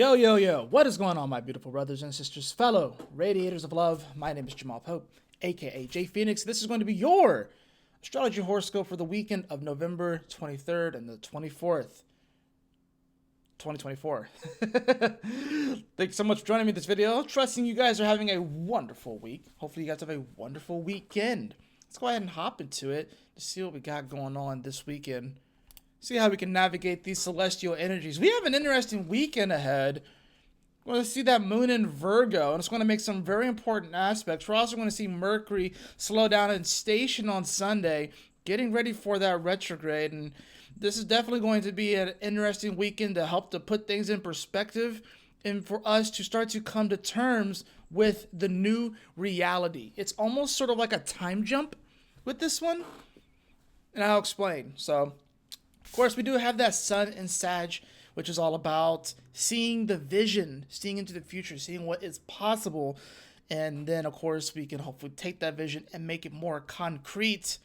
Yo, yo, yo, what is going on, my beautiful brothers and sisters, fellow radiators of love? My name is Jamal Pope, aka J Phoenix. This is going to be your astrology horoscope for the weekend of November 23rd and the 24th, 2024. Thanks so much for joining me in this video. Trusting you guys are having a wonderful week. Hopefully, you guys have a wonderful weekend. Let's go ahead and hop into it to see what we got going on this weekend. See how we can navigate these celestial energies. We have an interesting weekend ahead. We're going to see that moon in Virgo, and it's going to make some very important aspects. We're also going to see Mercury slow down in station on Sunday, getting ready for that retrograde. And this is definitely going to be an interesting weekend to help to put things in perspective and for us to start to come to terms with the new reality. It's almost sort of like a time jump with this one, and I'll explain. So, of course, we do have that sun in Sag, which is all about seeing the vision, seeing into the future, seeing what is possible. And then, of course, we can hopefully take that vision and make it more concrete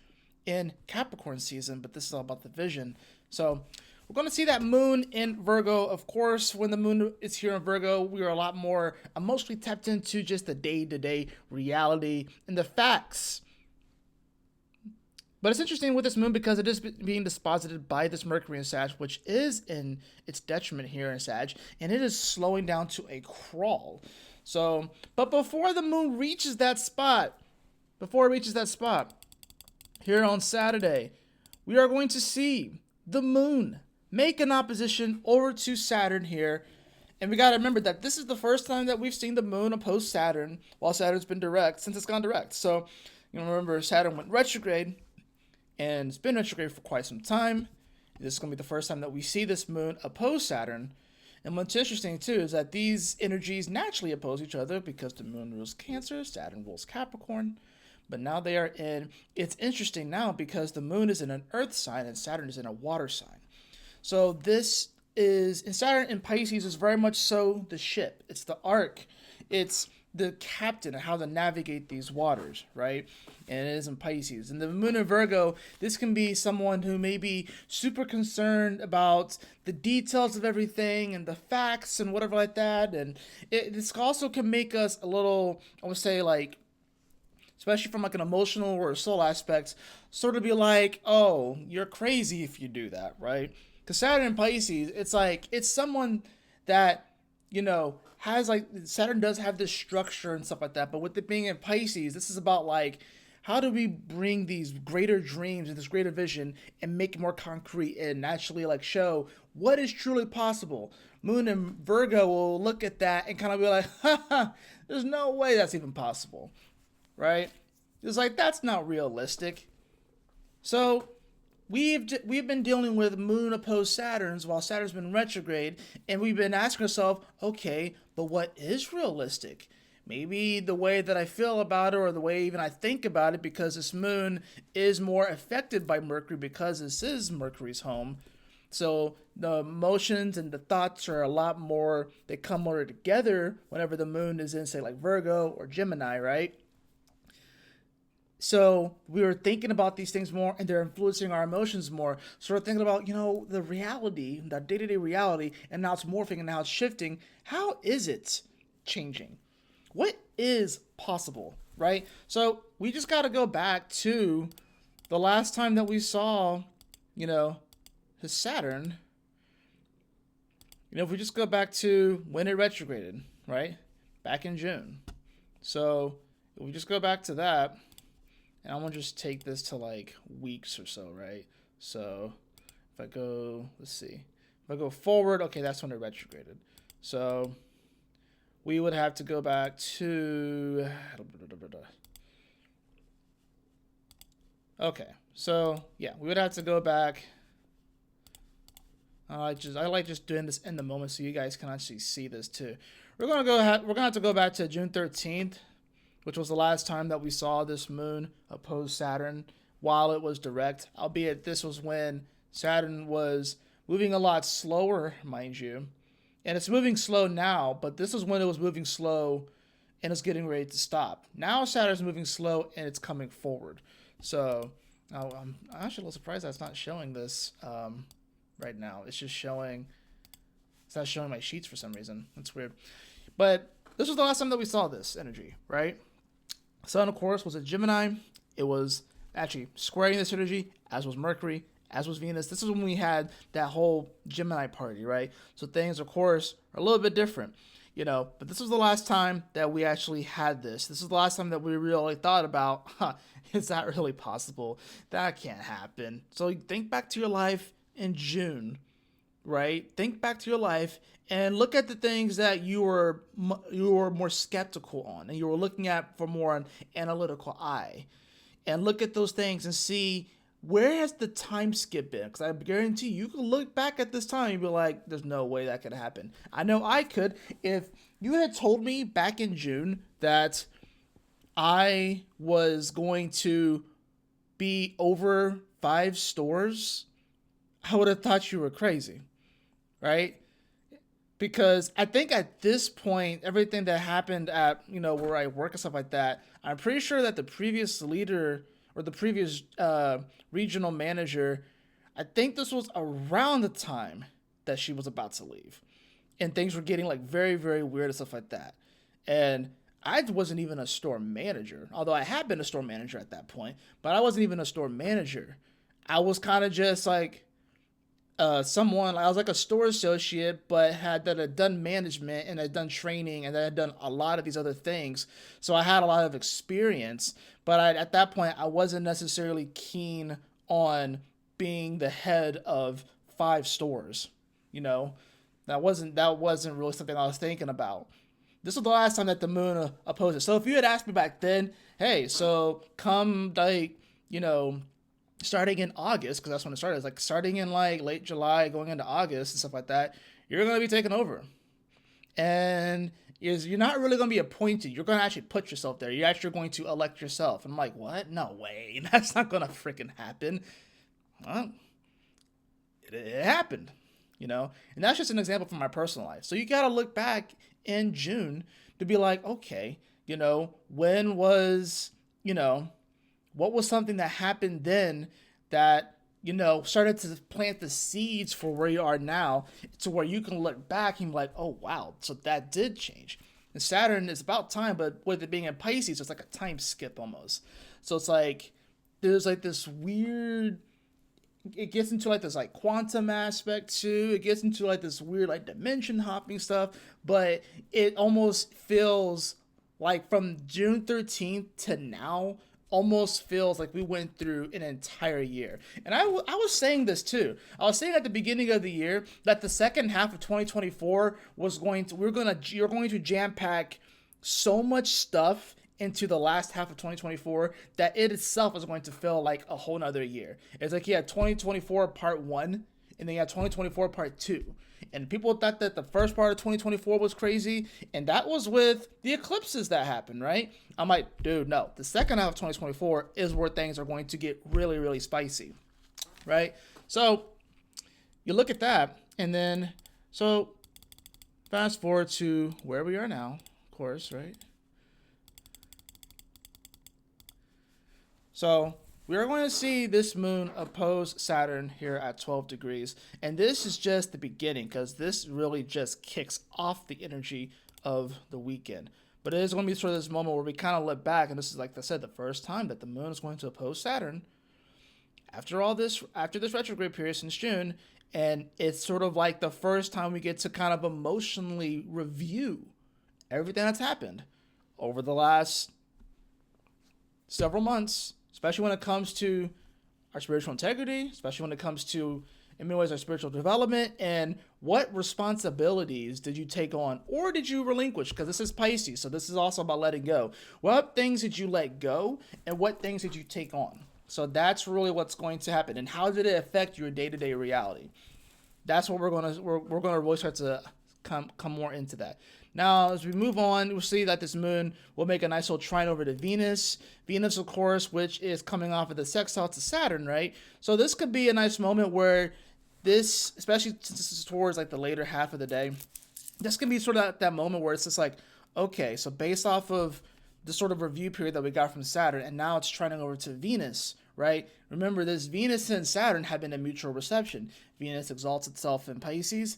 in Capricorn season. But this is all about the vision. So we're going to see that moon in Virgo. Of course, when the moon is here in Virgo, we are a lot more emotionally tapped into just the day-to-day reality and the facts. But it's interesting with this moon because it is being disposited by this Mercury in Sag, which is in its detriment here in Sag, and it is slowing down to a crawl. So, but before the moon reaches that spot, here on Saturday, we are going to see the moon make an opposition over to Saturn here. And we got to remember that this is the first time that we've seen the moon oppose Saturn while Saturn's been direct, since it's gone direct. So, remember, Saturn went retrograde, and it's been retrograde for quite some time. This is going to be the first time that we see this moon oppose Saturn. And what's interesting, too, is that these energies naturally oppose each other because the moon rules Cancer, Saturn rules Capricorn. But now they are in... It's interesting now because the moon is in an earth sign and Saturn is in a water sign. So this is... And Saturn in Pisces is very much so the ship. It's the ark. It's the captain and how to navigate these waters, right? And it is in Pisces. And the moon in Virgo, this can be someone who may be super concerned about the details of everything and the facts and whatever like that. And this also can make us a little, I would say, like, especially from like an emotional or a soul aspect, sort of be like, oh, you're crazy if you do that, right? Because Saturn in Pisces, it's like, it's someone that, has like, Saturn does have this structure and stuff like that, but with it being in Pisces, this is about like, how do we bring these greater dreams and this greater vision and make it more concrete and actually like show what is truly possible? Moon and Virgo will look at that and kind of be like, there's no way that's even possible, right? It's like, that's not realistic. So we've been dealing with moon opposed Saturns while Saturn's been retrograde, and we've been asking ourselves, okay, but what is realistic? Maybe the way that I feel about it or the way even I think about it, because this moon is more affected by Mercury because this is Mercury's home. So the emotions and the thoughts are a lot more, they come more together whenever the moon is in, say, like Virgo or Gemini, right? So we were thinking about these things more, and they're influencing our emotions more. So we're thinking about, the reality, the day-to-day reality, and now it's morphing and now it's shifting. How is it changing? What is possible, right? So we just got to go back to the last time that we saw, his Saturn. If we just go back to when it retrograded, right? Back in June. So if we just go back to that, and I'm going to just take this to like weeks or so, right? So if I go, let's see. If I go forward, okay, that's when it retrograded. So we would have to go back to... Okay, so yeah, we would have to go back. I like just doing this in the moment so you guys can actually see this too. We're gonna have to go back to June 13th, which was the last time that we saw this moon oppose Saturn while it was direct, albeit this was when Saturn was moving a lot slower, mind you. And it's moving slow now, but this is when it was moving slow and it's getting ready to stop. Now Saturn's moving slow and it's coming forward. So I'm actually a little surprised that it's not showing this right now. It's just showing It's not showing my sheets for some reason. That's weird. But this was the last time that we saw this energy, right? Sun, of course, was a Gemini. It was actually squaring this energy, as was Mercury, as was Venus. This is when we had that whole Gemini party, right? So things, of course, are a little bit different, but this was the last time that we actually had this. This is the last time that we really thought about, is that really possible? That can't happen. So think back to your life in June, right? Think back to your life and look at the things that you were more skeptical on, and you were looking at for more an analytical eye, and look at those things and see where has the time skip been. Because I guarantee you can look back at this time and be like, "There's no way that could happen." I know I could. If you had told me back in June that I was going to be over 5 stores, I would have thought you were crazy, right? Because I think at this point, everything that happened at, where I work and stuff like that, I'm pretty sure that the previous leader or the previous regional manager, I think this was around the time that she was about to leave. And things were getting like very, very weird and stuff like that. And I wasn't even a store manager, although I had been a store manager at that point, but I wasn't even a store manager. I was kind of just like, I was like a store associate, but had done management and had done training and had done a lot of these other things. So I had a lot of experience, but at that point, I wasn't necessarily keen on being the head of 5 stores. That wasn't really something I was thinking about. This was the last time that the moon opposed it. So if you had asked me back then, hey, so come starting in August, because that's when it started. It's like starting in like late July, going into August and stuff like that, you're going to be taken over. And you're not really going to be appointed. You're going to actually put yourself there. You're actually going to elect yourself. And I'm like, what? No way. That's not going to freaking happen. Well, it happened, And that's just an example from my personal life. So you got to look back in June to be like, okay, when was, what was something that happened then that, started to plant the seeds for where you are now, to where you can look back and be like, oh, wow, so that did change. And Saturn is about time, but with it being in Pisces, it's like a time skip almost. So it's like, there's like this weird, it gets into like this like quantum aspect too. It gets into like this weird like dimension hopping stuff, but it almost feels like from June 13th to now, almost feels like we went through an entire year. And I was saying this too. I was saying at the beginning of the year that the second half of 2024 you're going to jam pack so much stuff into the last half of 2024 that it itself is going to feel like a whole nother year. It's like you had 2024 part 1 and then you had 2024 part 2. And people thought that the first part of 2024 was crazy, and that was with the eclipses that happened, right? I'm like, dude, no. The second half of 2024 is where things are going to get really, really spicy, right? So you look at that, and then, so fast forward to where we are now, of course, right? So we are going to see this moon oppose Saturn here at 12 degrees. And this is just the beginning, because this really just kicks off the energy of the weekend. But it is going to be sort of this moment where we kind of look back, and this is, like I said, the first time that the moon is going to oppose Saturn after this retrograde period since June. And it's sort of like the first time we get to kind of emotionally review everything that's happened over the last several months, especially when it comes to our spiritual integrity, especially when it comes to, in many ways, our spiritual development, and what responsibilities did you take on or did you relinquish? Because this is Pisces, so this is also about letting go. What things did you let go and what things did you take on? So that's really what's going to happen. And how did it affect your day-to-day reality? That's what we're going to really start to come more into that. Now, as we move on, we'll see that this moon will make a nice little trine over to Venus. Venus, of course, which is coming off of the sextile to Saturn, right? So this could be a nice moment where this, especially since this is towards like the later half of the day, this can be sort of that moment where it's just like, okay, so based off of the sort of review period that we got from Saturn, and now it's trining over to Venus, right? Remember, this Venus and Saturn have been a mutual reception. Venus exalts itself in Pisces.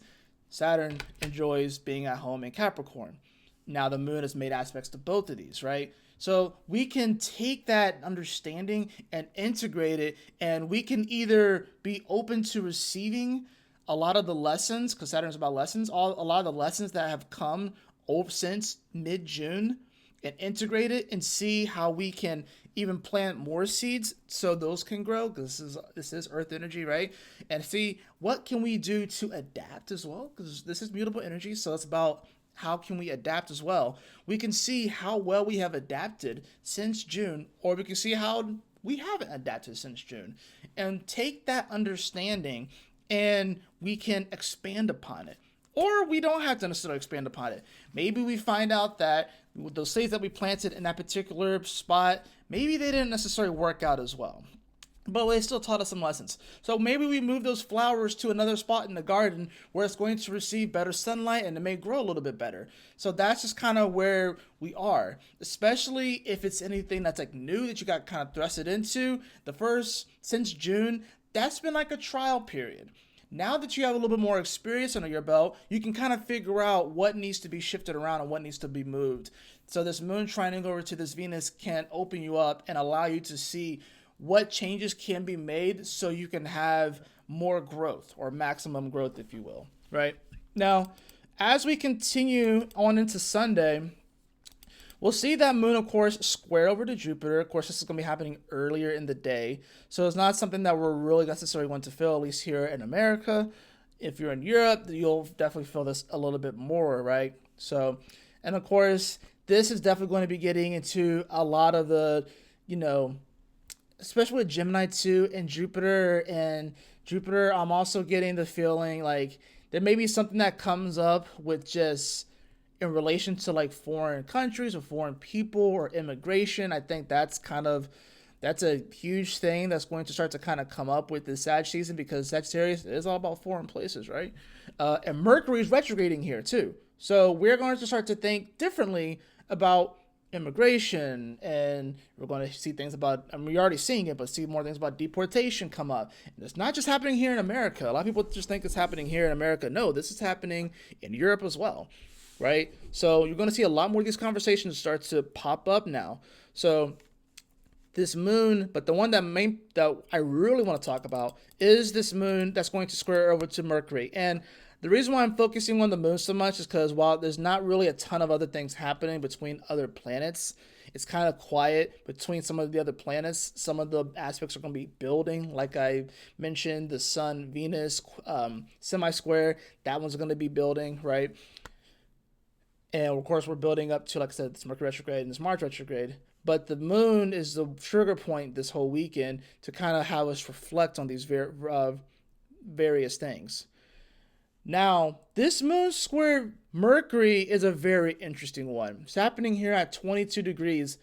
Saturn enjoys being at home in Capricorn. Now the moon has made aspects to both of these, right? So we can take that understanding and integrate it, and we can either be open to receiving a lot of the lessons, because Saturn's about lessons, a lot of the lessons that have come over since mid-June, and integrate it and see how we can even plant more seeds so those can grow, because this is earth energy, right? And see what can we do to adapt as well, because this is mutable energy, so it's about how can we adapt as well. We can see how well we have adapted since June, or we can see how we haven't adapted since June, and take that understanding and we can expand upon it. Or we don't have to necessarily expand upon it. Maybe we find out that those seeds that we planted in that particular spot, maybe they didn't necessarily work out as well, but they still taught us some lessons. So maybe we move those flowers to another spot in the garden where it's going to receive better sunlight and it may grow a little bit better. So that's just kind of where we are, especially if it's anything that's like new that you got kind of thrusted into. The first, since June, that's been like a trial period. Now that you have a little bit more experience under your belt, you can kind of figure out what needs to be shifted around and what needs to be moved. So this moon trining over to this Venus can open you up and allow you to see what changes can be made so you can have more growth, or maximum growth, if you will, right? Now, as we continue on into Sunday, we'll see that moon, of course, square over to Jupiter. Of course, this is going to be happening earlier in the day, so it's not something that we're really necessarily going to feel, at least here in America. If you're in Europe, you'll definitely feel this a little bit more, right? So, and of course, this is definitely going to be getting into a lot of the, especially with Gemini 2 and Jupiter. And Jupiter, I'm also getting the feeling like there may be something that comes up with just in relation to like foreign countries or foreign people or immigration. I think that's a huge thing that's going to start to kind of come up with the Sag season, because Sagittarius is all about foreign places, right? And Mercury is retrograding here too. So we're going to start to think differently about immigration, and we're going to see things about, I mean, we're already seeing it, but see more things about deportation come up. And it's not just happening here in America. A lot of people just think it's happening here in America. No, this is happening in Europe as well, right? So you're going to see a lot more of these conversations start to pop up now. So this moon, but the one that I really want to talk about is this moon that's going to square over to Mercury. And the reason why I'm focusing on the moon so much is because while there's not really a ton of other things happening between other planets, it's kind of quiet between some of the other planets. Some of the aspects are going to be building, like I mentioned, the Sun, Venus, semi-square. That one's going to be building, right? And of course, we're building up to, like I said, this Mercury retrograde and this Mars retrograde. But the moon is the trigger point this whole weekend to kind of have us reflect on these various things. Now, this moon square Mercury is a very interesting one. It's happening here at 22 degrees.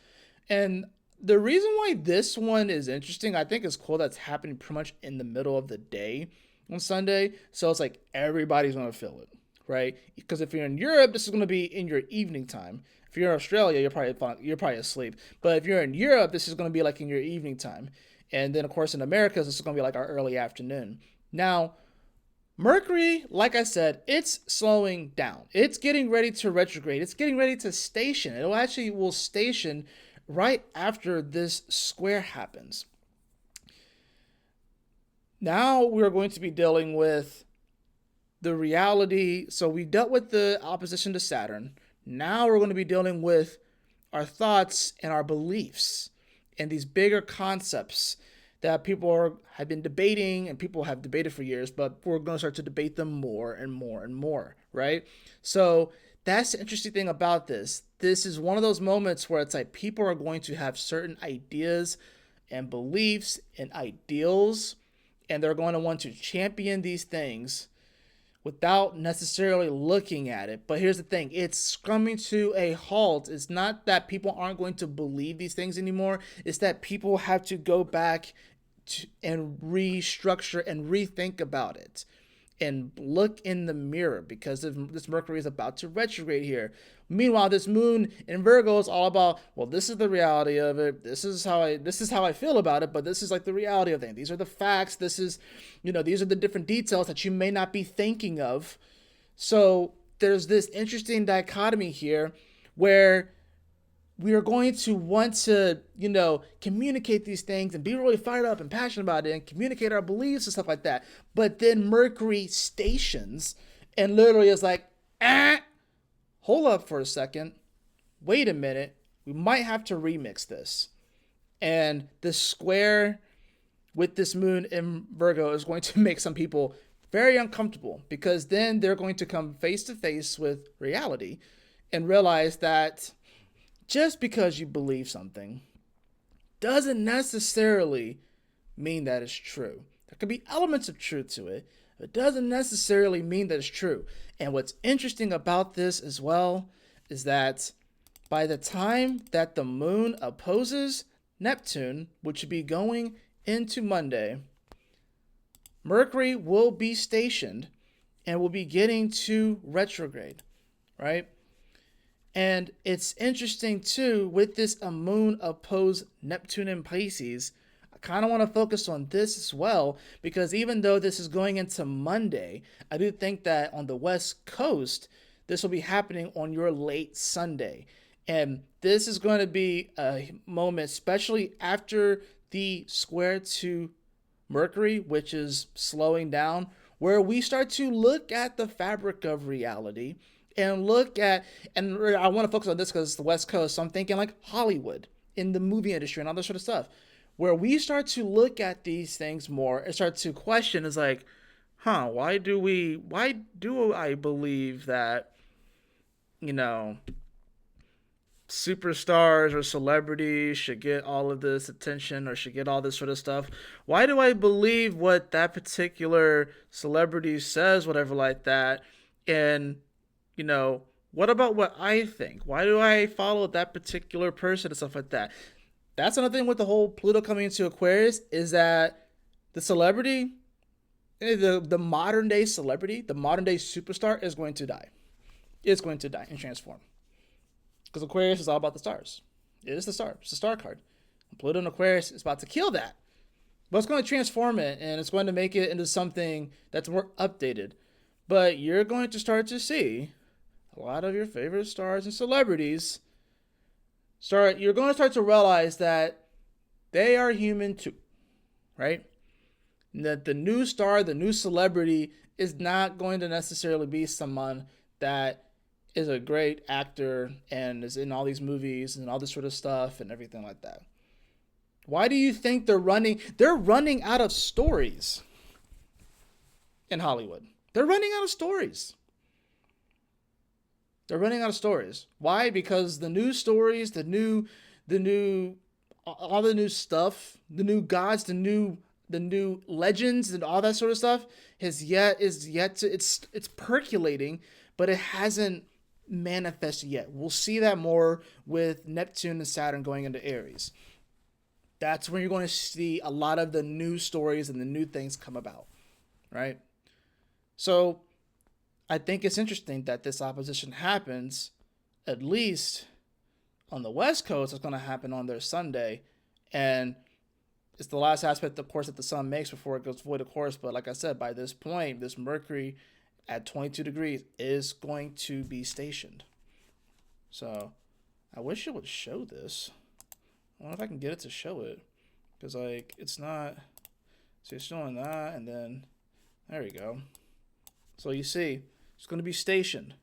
And the reason why this one is interesting, I think it's cool that's happening pretty much in the middle of the day on Sunday. So it's like everybody's going to feel it, right? Because if you're in Europe, this is going to be in your evening time. If you're in Australia, you're probably asleep. But if you're in Europe, this is going to be like in your evening time. And then, of course, in America, this is going to be like our early afternoon. Now, Mercury, like I said, it's slowing down. It's getting ready to retrograde. It's getting ready to station. It will station right after this square happens. Now we're going to be dealing with the reality. So we dealt with the opposition to Saturn. Now we're going to be dealing with our thoughts and our beliefs and these bigger concepts that people have been debating, and people have debated for years, but we're going to start to debate them more and more and more, right? So that's the interesting thing about this. This is one of those moments where it's like people are going to have certain ideas and beliefs and ideals, and they're going to want to champion these things without necessarily looking at it. But here's the thing, it's coming to a halt. It's not that people aren't going to believe these things anymore. It's that people have to go back and restructure and rethink about it and look in the mirror, because this Mercury is about to retrograde here. Meanwhile, this moon in Virgo is all about, well, this is the reality of it. This is how I feel about it, but this is like the reality of things. These are the facts. This is, these are the different details that you may not be thinking of So there's this interesting dichotomy here where we are going to want to, communicate these things and be really fired up and passionate about it and communicate our beliefs and stuff like that. But then Mercury stations and literally is like, hold up for a second. Wait a minute. We might have to remix this. And the square with this moon in Virgo is going to make some people very uncomfortable, because then they're going to come face to face with reality and realize that just because you believe something doesn't necessarily mean that it's true. There could be elements of truth to it, but it doesn't necessarily mean that it's true. And what's interesting about this as well is that by the time that the moon opposes Neptune, which would be going into Monday, Mercury will be stationed and will be getting to retrograde, right? And it's interesting too, with this a moon opposed Neptune in Pisces, I kind of want to focus on this as well, because even though this is going into Monday, I do think that on the West Coast, this will be happening on your late Sunday. And this is going to be a moment, especially after the square to Mercury, which is slowing down, where we start to look at the fabric of reality and look at, and I want to focus on this because it's the West Coast, so I'm thinking like Hollywood in the movie industry and all this sort of stuff, where we start to look at these things more and start to question is like, why do I believe that, superstars or celebrities should get all of this attention or should get all this sort of stuff? Why do I believe what that particular celebrity says, whatever like that? And, what about what I think? Why do I follow that particular person and stuff like that? That's another thing with the whole Pluto coming into Aquarius, is that the celebrity, the modern day celebrity, the modern day superstar is going to die. It's going to die and transform. Because Aquarius is all about the stars. It is the star. It's the star card. Pluto in Aquarius is about to kill that. But it's going to transform it, and it's going to make it into something that's more updated. But you're going to start to see a lot of your favorite stars and celebrities you're going to start to realize that they are human too, right? And that the new star, the new celebrity is not going to necessarily be someone that is a great actor and is in all these movies and all this sort of stuff and everything like that. Why do you think they're running out of stories in Hollywood? They're running out of stories. Why? Because the new stories, all the new stuff, the new gods, the new legends and all that sort of stuff is yet to, it's percolating, but it hasn't manifested yet. We'll see that more with Neptune and Saturn going into Aries. That's when you're going to see a lot of the new stories and the new things come about, right? So I think it's interesting that this opposition happens, at least on the West Coast. It's going to happen on their Sunday, and it's the last aspect, of course, that the sun makes before it goes void, of course. But like I said, by this point, this Mercury at 22 degrees is going to be stationed. So I wish it would show this. I wonder if I can get it to show it, because it's not. So it's showing that, and then there we go. So you see, it's going to be stationed.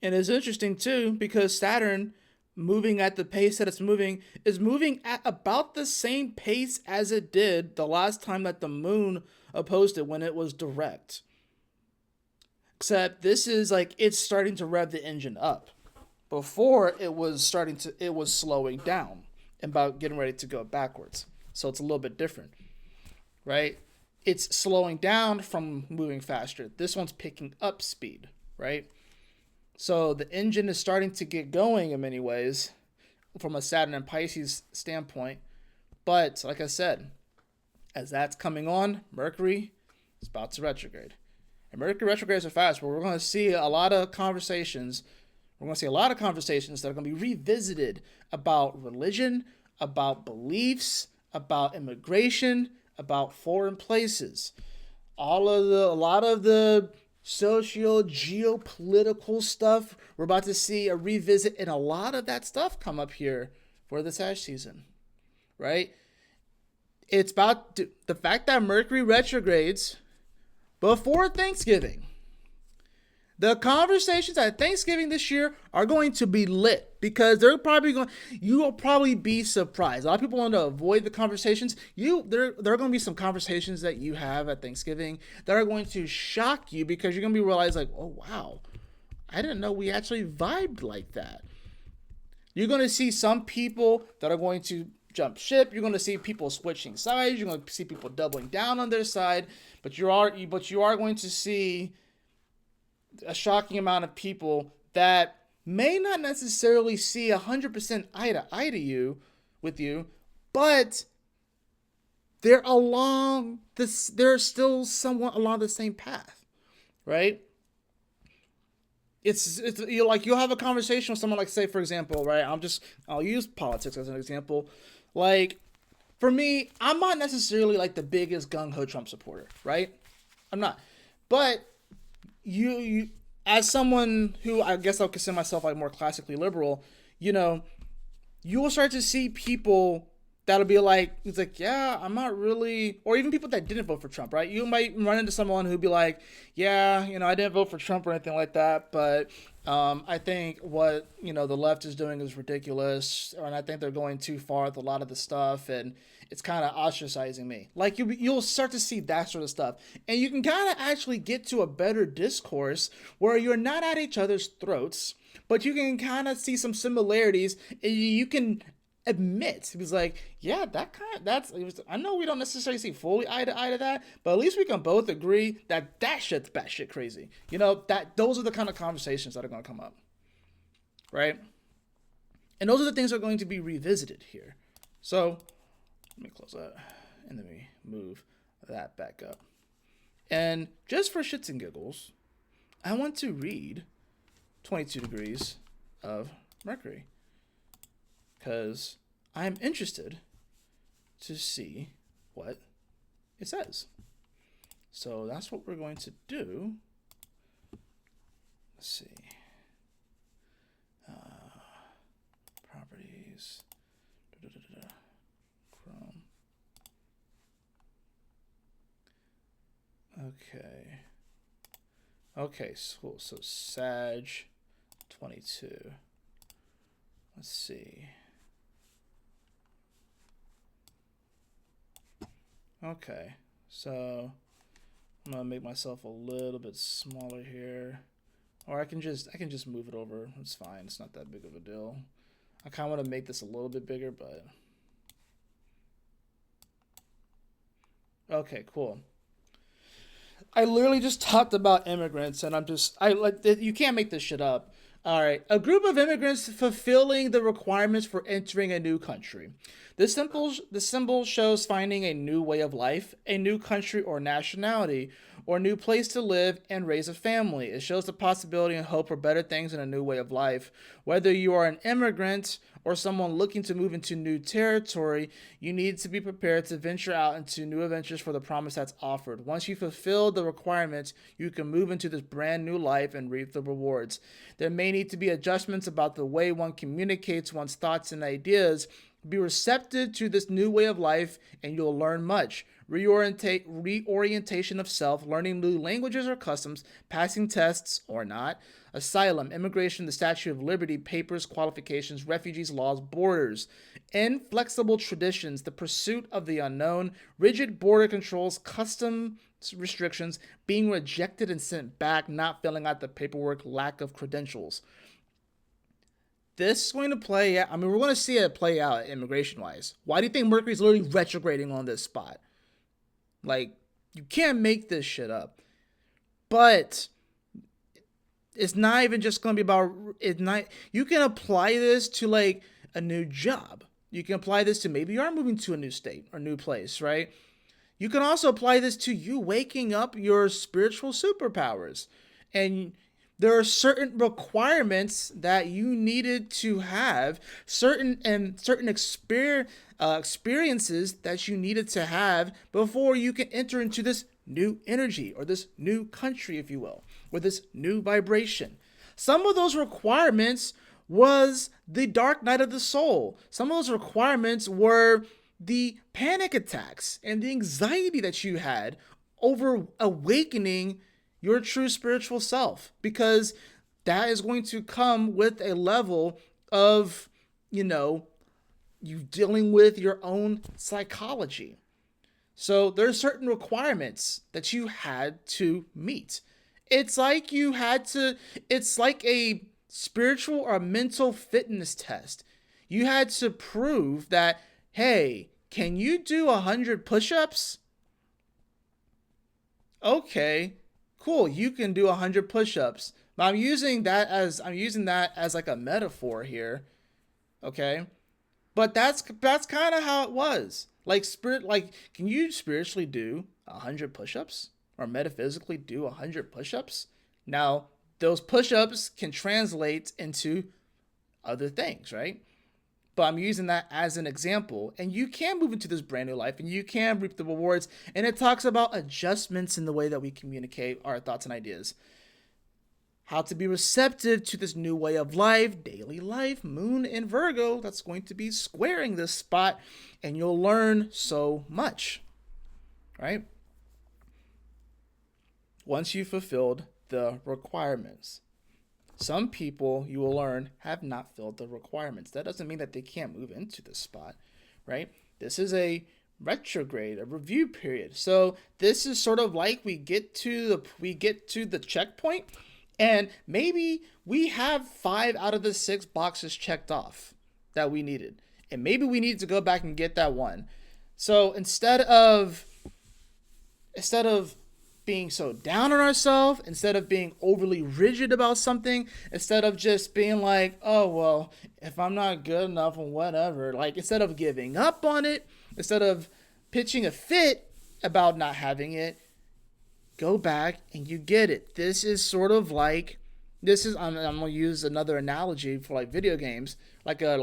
And it's interesting too, because Saturn, moving at the pace that it's moving, is moving at about the same pace as it did the last time that the moon opposed it, when it was direct. Except this is it's starting to rev the engine up. Before it was slowing down and about getting ready to go backwards. So it's a little bit different, right? It's slowing down from moving faster. This one's picking up speed, right? So the engine is starting to get going in many ways from a Saturn and Pisces standpoint. But like I said, as that's coming on, Mercury is about to retrograde. And Mercury retrogrades are fast, but we're going to see a lot of conversations. We're going to see a lot of conversations that are going to be revisited about religion, about beliefs, about immigration, about foreign places. A lot of the socio geopolitical stuff, we're about to see a revisit, and a lot of that stuff come up here for the Sag season, right? It's about the fact that Mercury retrogrades before Thanksgiving. The conversations at Thanksgiving this year are going to be lit because you will probably be surprised. A lot of people want to avoid the conversations. There are going to be some conversations that you have at Thanksgiving that are going to shock you because you're going to be realized like, oh wow, I didn't know we actually vibed like that. You're going to see some people that are going to jump ship. You're going to see people switching sides. You're going to see people doubling down on their side, but you are going to see a shocking amount of people that may not necessarily see 100% eye to eye to you with you, but they're still somewhat along the same path, right? It's you'll have a conversation with someone, like, say for example, right? I'll use politics as an example. Like, for me, I'm not necessarily like the biggest gung ho Trump supporter, right? I'm not, but you as someone who I guess I'll consider myself like more classically liberal, you will start to see people that'll be like, it's like, yeah, I'm not really, or even people that didn't vote for Trump, right? You might run into someone who'd be like, yeah, I didn't vote for Trump or anything like that, but I think what, the left is doing is ridiculous, and I think they're going too far with a lot of the stuff, and it's kind of ostracizing me. Like, you'll start to see that sort of stuff, and you can kind of actually get to a better discourse where you're not at each other's throats, but you can kind of see some similarities, and you can admit, he was like, yeah, I know we don't necessarily see fully eye to eye to that, but at least we can both agree that shit's batshit crazy. Those are the kind of conversations that are going to come up, right? And those are the things that are going to be revisited here. So let me close that, and then we move that back up. And just for shits and giggles, I want to read 22 degrees of Mercury, because I'm interested to see what it says. So that's what we're going to do. Let's see. Properties. Chrome. Okay, so Sag 22. Let's see. Okay, so I'm gonna make myself a little bit smaller here, or I can just move it over. It's fine. It's not that big of a deal. I kind of want to make this a little bit bigger, but okay, cool. I literally just talked about immigrants, and you can't make this shit up. All right, a group of immigrants fulfilling the requirements for entering a new country. The symbol shows finding a new way of life, a new country or nationality, or a new place to live and raise a family. It shows the possibility and hope for better things in a new way of life. Whether you are an immigrant or someone looking to move into new territory, you need to be prepared to venture out into new adventures for the promise that's offered. Once you fulfill the requirements, you can move into this brand new life and reap the rewards. There may need to be adjustments about the way one communicates one's thoughts and ideas. Be receptive to this new way of life, and you'll learn much. Reorientation of self, learning new languages or customs, passing tests or not. Asylum, immigration, the Statue of Liberty, papers, qualifications, refugees, laws, borders. Inflexible traditions, the pursuit of the unknown, rigid border controls, custom restrictions, being rejected and sent back, not filling out the paperwork, lack of credentials. This is going to play out. I mean, we're going to see it play out immigration-wise. Why do you think Mercury's literally retrograding on this spot? Like, you can't make this shit up. But it's not even just going to be about it. You can apply this to like a new job. You can apply this to maybe you are moving to a new state or new place, right? You can also apply this to you waking up your spiritual superpowers. And There are certain requirements that you needed to have, certain experiences that you needed to have before you can enter into this new energy or this new country, if you will, or this new vibration. Some of those requirements was the dark night of the soul. Some of those requirements were the panic attacks and the anxiety that you had over awakening your true spiritual self, because that is going to come with a level of, you dealing with your own psychology. So there's certain requirements that you had to meet. It's like it's like a spiritual or mental fitness test. You had to prove that, hey, can you do 100 push-ups? Okay, cool, you can do 100 push-ups. But I'm using that as like a metaphor here. Okay? But that's kind of how it was. Can you spiritually do 100 push-ups or metaphysically do 100 push-ups? Now, those push-ups can translate into other things, right? But I'm using that as an example. And you can move into this brand new life and you can reap the rewards. And it talks about adjustments in the way that we communicate our thoughts and ideas. How to be receptive to this new way of life, daily life, moon in Virgo, that's going to be squaring this spot. And you'll learn so much, right? Once you've fulfilled the requirements. Some people, you will learn, have not filled the requirements. That doesn't mean that they can't move into this spot, right? This is a retrograde, a review period. So this is sort of like we get to the checkpoint, and maybe we have 5 out of the 6 boxes checked off that we needed, and maybe we need to go back and get that one. So instead of being so down on ourselves, instead of being overly rigid about something, instead of just being like, oh, well, if I'm not good enough or whatever, like instead of giving up on it, instead of pitching a fit about not having it, go back and you get it. This is sort of like, I'm going to use another analogy for like video games, like a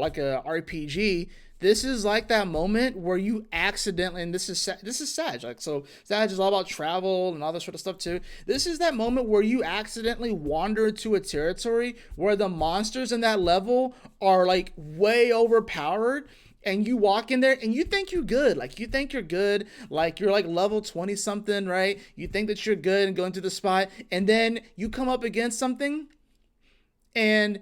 RPG. This is like that moment where you accidentally, and this is Sag. Like, so Sag is all about travel and all this sort of stuff too. This is that moment where you accidentally wander into a territory where the monsters in that level are like way overpowered, and you walk in there and you think you're good. Like, you think you're good. Like, you're like level 20 something, right? You think that you're good and going to the spot, and then you come up against something, and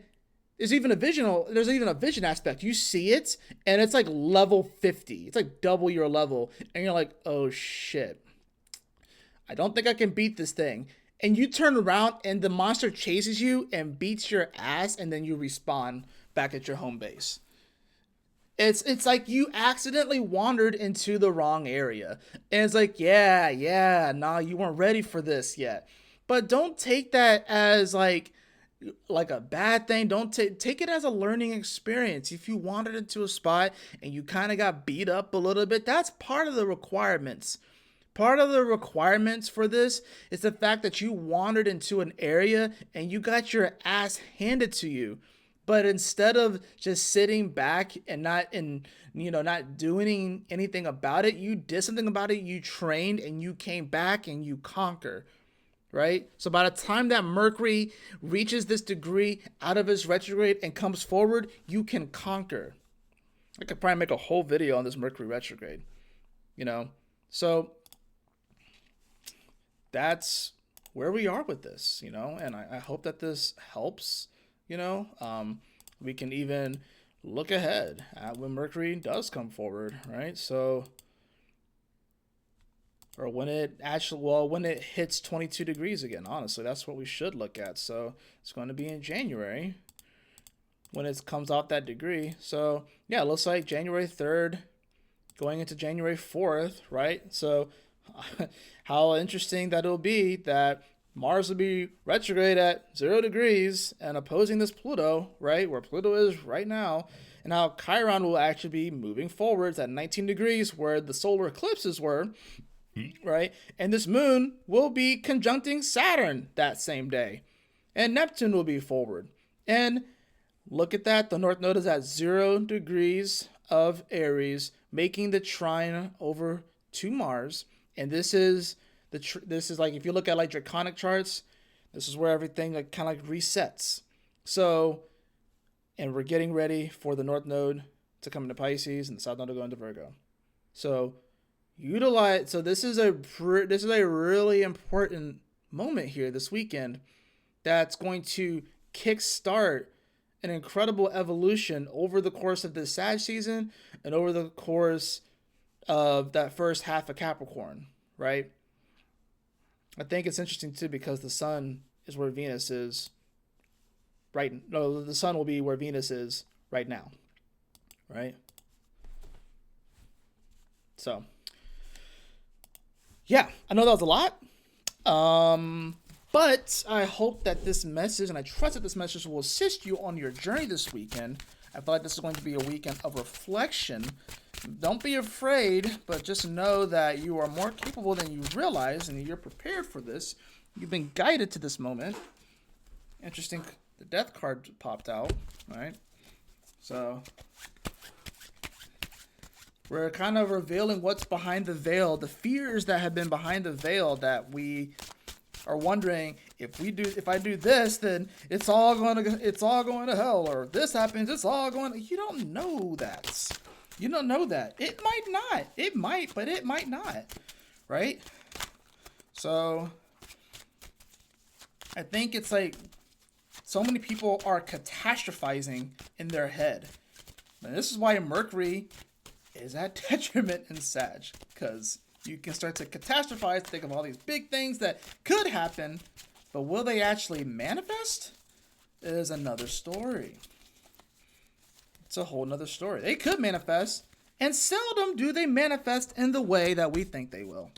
there's even a vision aspect. You see it, and it's like level 50. It's like double your level. And you're like, oh shit, I don't think I can beat this thing. And you turn around, and the monster chases you and beats your ass, and then you respawn back at your home base. It's like you accidentally wandered into the wrong area. And it's like, nah, you weren't ready for this yet. But don't take that as like a bad thing. Don't take it as a learning experience. If you wandered into a spot and you kind of got beat up a little bit, that's part of the requirements. Part of the requirements for this is the fact that you wandered into an area and you got your ass handed to you. But instead of just sitting back and not doing anything about it, you did something about it, you trained, and you came back and you conquer. Right? So by the time that Mercury reaches this degree out of its retrograde and comes forward, you can conquer. I could probably make a whole video on this Mercury retrograde. So that's where we are with this, and I hope that this helps. We can even look ahead at when Mercury does come forward, right? So, or when it hits 22 degrees again, honestly, that's what we should look at. So it's going to be in January when it comes off that degree. So yeah, it looks like January 3rd going into January 4th, right? So how interesting that it'll be that Mars will be retrograde at 0 degrees and opposing this Pluto, right, where Pluto is right now, and how Chiron will actually be moving forwards at 19 degrees where the solar eclipses were, right? And this moon will be conjuncting Saturn that same day. and Neptune will be forward. And look at that, the North Node is at 0 degrees of Aries, making the trine over to Mars. And this is this is like, if you look at like draconic charts, this is where everything like kind of like resets. So, and we're getting ready for the North Node to come into Pisces and the South Node to go into Virgo. So utilize. So this is a really important moment here this weekend that's going to kickstart an incredible evolution over the course of this Sag season and over the course of that first half of Capricorn, right? I think it's interesting too because the sun is where Venus is right. No, the sun will be where Venus is right now, right? So, yeah, I know that was a lot. But I hope that this message, and I trust that this message will assist you on your journey this weekend. I feel like this is going to be a weekend of reflection. Don't be afraid, but just know that you are more capable than you realize, and you're prepared for this. You've been guided to this moment. Interesting, the death card popped out, right? So we're kind of revealing what's behind the veil, the fears that have been behind the veil that we are wondering, if I do this, then it's all going to hell, or this happens, it's all going to, you don't know that. You don't know that. It might not. It might, but it might not. Right? So I think it's like so many people are catastrophizing in their head. And this is why Mercury is at detriment in Sag, because you can start to catastrophize, think of all these big things that could happen, but will they actually manifest? Is another story. It's a whole nother story. They could manifest, and seldom do they manifest in the way that we think they will.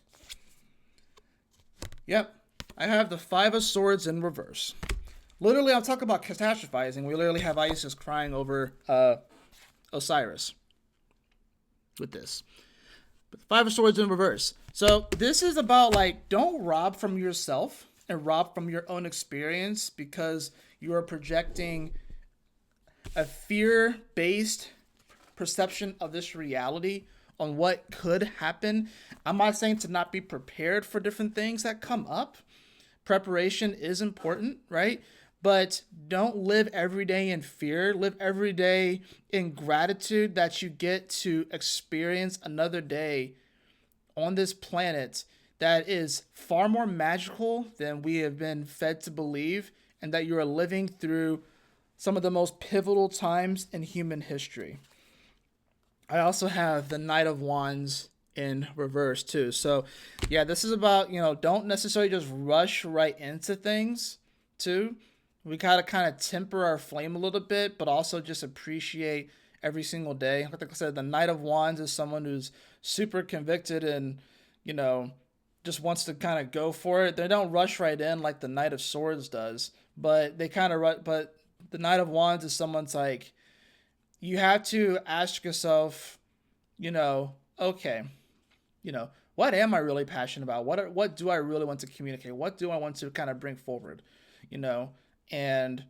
Yep, I have the Five of Swords in reverse. Literally, I'm talking about catastrophizing. We literally have Isis crying over Osiris with this. But the Five of Swords in reverse. So this is about like, don't rob from yourself and rob from your own experience because you are projecting a fear-based perception of this reality on what could happen. I'm not saying to not be prepared for different things that come up. Preparation is important, right? But don't live every day in fear. Live every day in gratitude that you get to experience another day on this planet that is far more magical than we have been fed to believe, and that you are living through some of the most pivotal times in human history. I also have the Knight of Wands in reverse too. So yeah, this is about, don't necessarily just rush right into things too. We gotta kind of temper our flame a little bit, but also just appreciate every single day. Like I said, the Knight of Wands is someone who's super convicted and, just wants to kind of go for it. They don't rush right in like the Knight of Swords does, but they kind of but the Knight of Wands is someone's like, you have to ask yourself, okay, what am I really passionate about? What do I really want to communicate? What do I want to kind of bring forward? And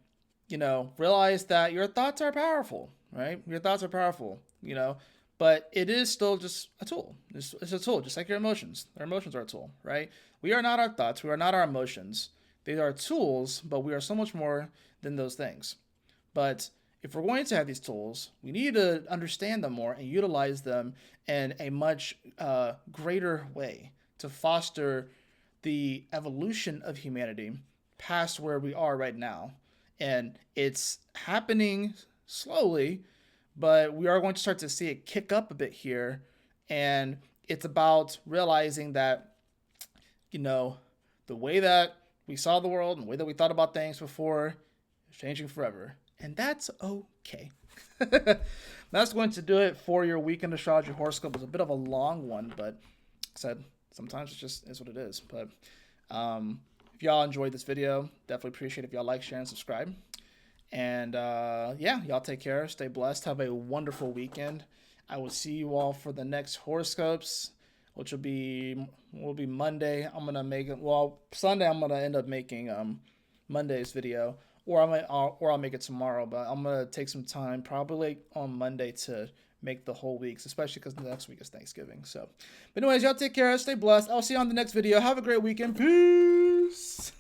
realize that your thoughts are powerful, right? Your thoughts are powerful, but it is still just a tool. It's a tool, just like your emotions. Our emotions are a tool, right? We are not our thoughts. We are not our emotions. They are tools, but we are so much more than those things. But if we're going to have these tools, we need to understand them more and utilize them in a much greater way to foster the evolution of humanity past where we are right now. And it's happening slowly, but we are going to start to see it kick up a bit here. And it's about realizing that, the way that we saw the world and the way that we thought about things before is changing forever. And that's okay. That's going to do it for your weekend astrology horoscope. It's a bit of a long one, but like I said, sometimes it just is what it is. But if y'all enjoyed this video, definitely appreciate it if y'all like, share, and subscribe. And y'all take care. Stay blessed. Have a wonderful weekend. I will see you all for the next horoscopes, which will be Monday. I'm gonna make it. Well, Sunday I'm gonna end up making Monday's video, or I'll make it tomorrow. But I'm gonna take some time, probably on Monday, to make the whole weeks, especially because the next week is Thanksgiving. So, but anyways, y'all take care, stay blessed. I'll see you on the next video. Have a great weekend. Peace.